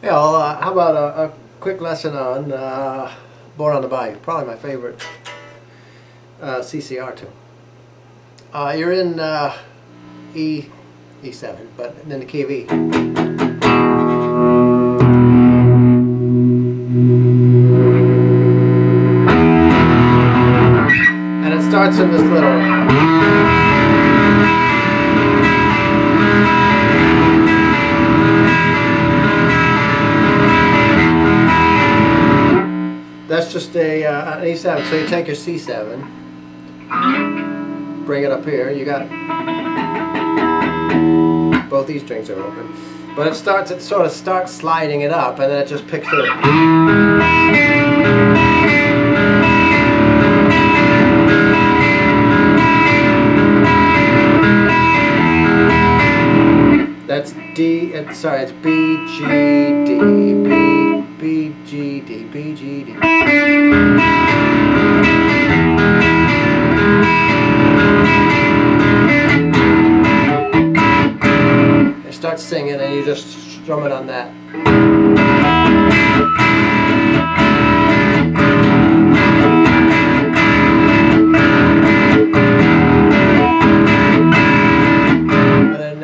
Yeah, well, how about a quick lesson on Born on the Bayou? Probably my favorite CCR tune. You're in E7, but in the key of E. And it starts in this little... That's just an E7. So you take your C7, bring it up here. You got both these strings are open, but it sort of starts sliding it up, and then it just picks through. That's D. It's B G D B G D B G D. It starts singing, and you just strum it on that.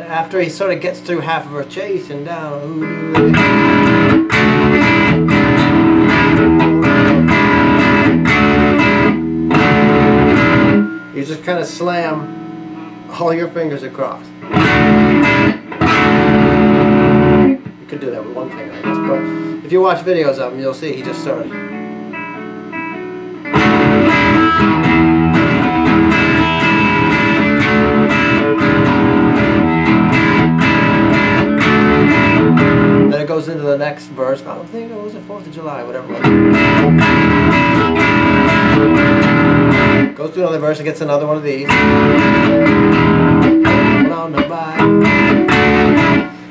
After he sort of gets through half of her chasing down, you just kind of slam all your fingers across. You could do that with one finger, I guess, but if you watch videos of him, you'll see he just sort of... goes into the next verse. I don't think it was the 4th of July, whatever it was. Goes through another verse and gets another one of these. On the Bayou.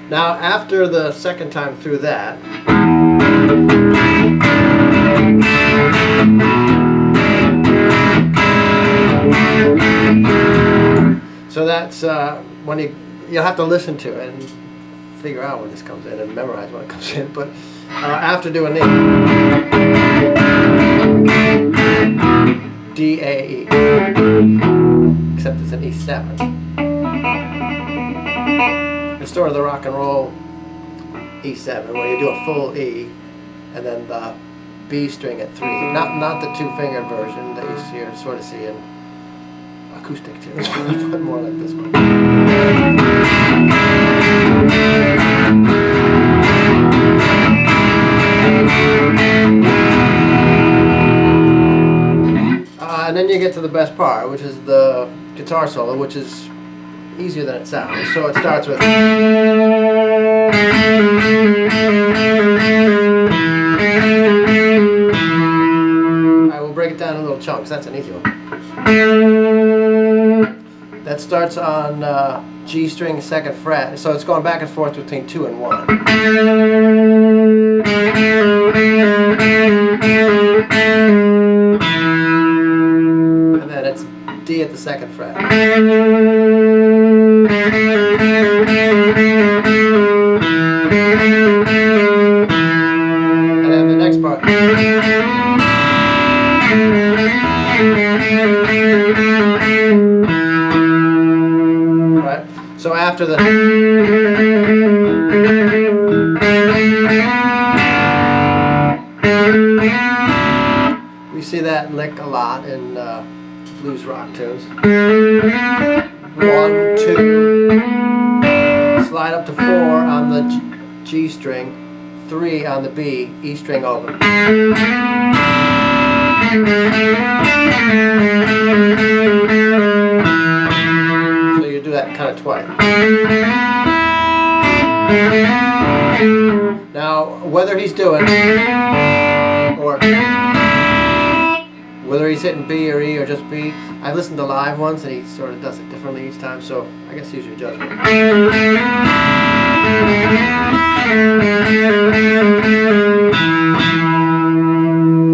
Now, after the second time through that, so that's when you'll have to listen to it and figure out when this comes in and memorize when it comes in, but after doing the D, A, E, except it's an E7. It's sort of the rock and roll E7, where you do a full E and then the B string at 3. Not the two-fingered version that you sort of see in acoustic tunes, but more like this one. And then you get to the best part, which is the guitar solo, which is easier than it sounds. So it starts with... I will break it down in little chunks. That's an easy one. That starts on G string 2nd fret, so it's going back and forth between 2 and 1. And then it's D at the 2nd fret. And then the next part. So after the... We see that lick a lot in blues rock tunes. 1, 2, slide up to 4 on the G string, 3 on the B, E string open. Do that kind of twice. Now, whether he's doing or whether he's hitting B or E or just B, I've listened to live ones and he sort of does it differently each time, so I guess use your judgment.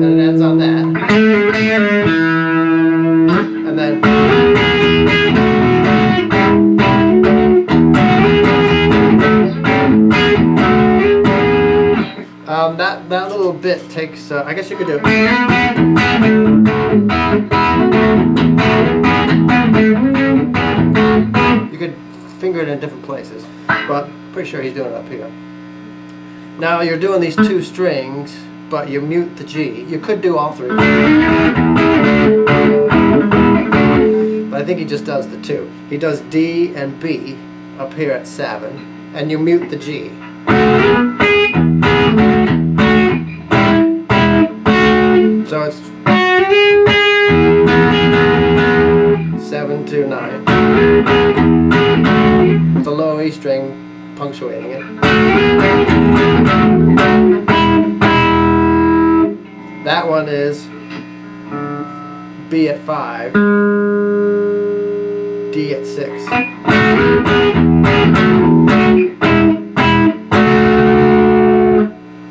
And it ends on that. And then That little bit takes, I guess you could do it. You could finger it in different places, but pretty sure he's doing it up here. Now you're doing these two strings, but you mute the G. You could do all three, but I think he just does the two. He does D and B up here at 7, and you mute the G. So it's 7 to 9. It's a low E string punctuating it. That one is B at 5, D at 6.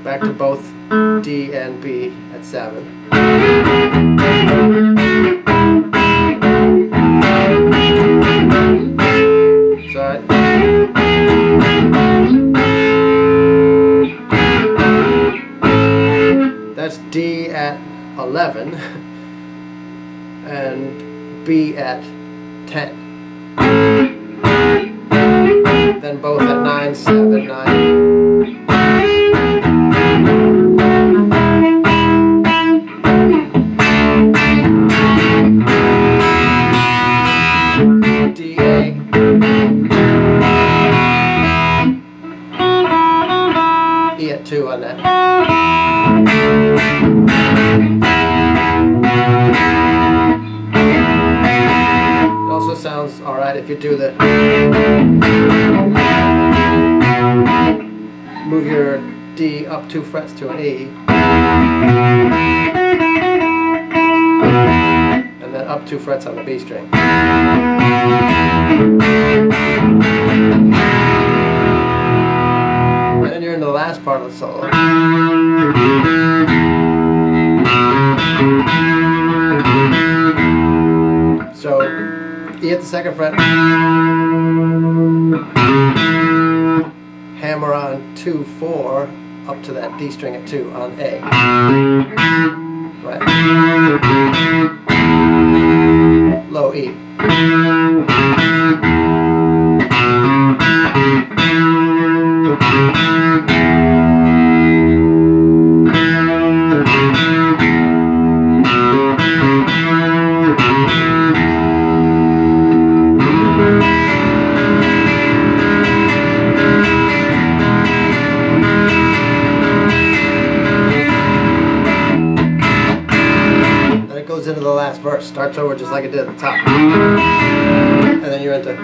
Back to both D and B at 7. Sorry. That's D at 11 and B at 10. Then both at 9, 7, 9. D, A. E at 2 on that. It also sounds alright if you do the move your D up 2 frets to an E, and then up 2 frets on the B string. And then you're in the last part of the solo. So E at the 2nd fret, hammer on 2, 4 up to that D string at 2 on A. Right. Low E. Into the last verse, starts over just like it did at the top, and then you're into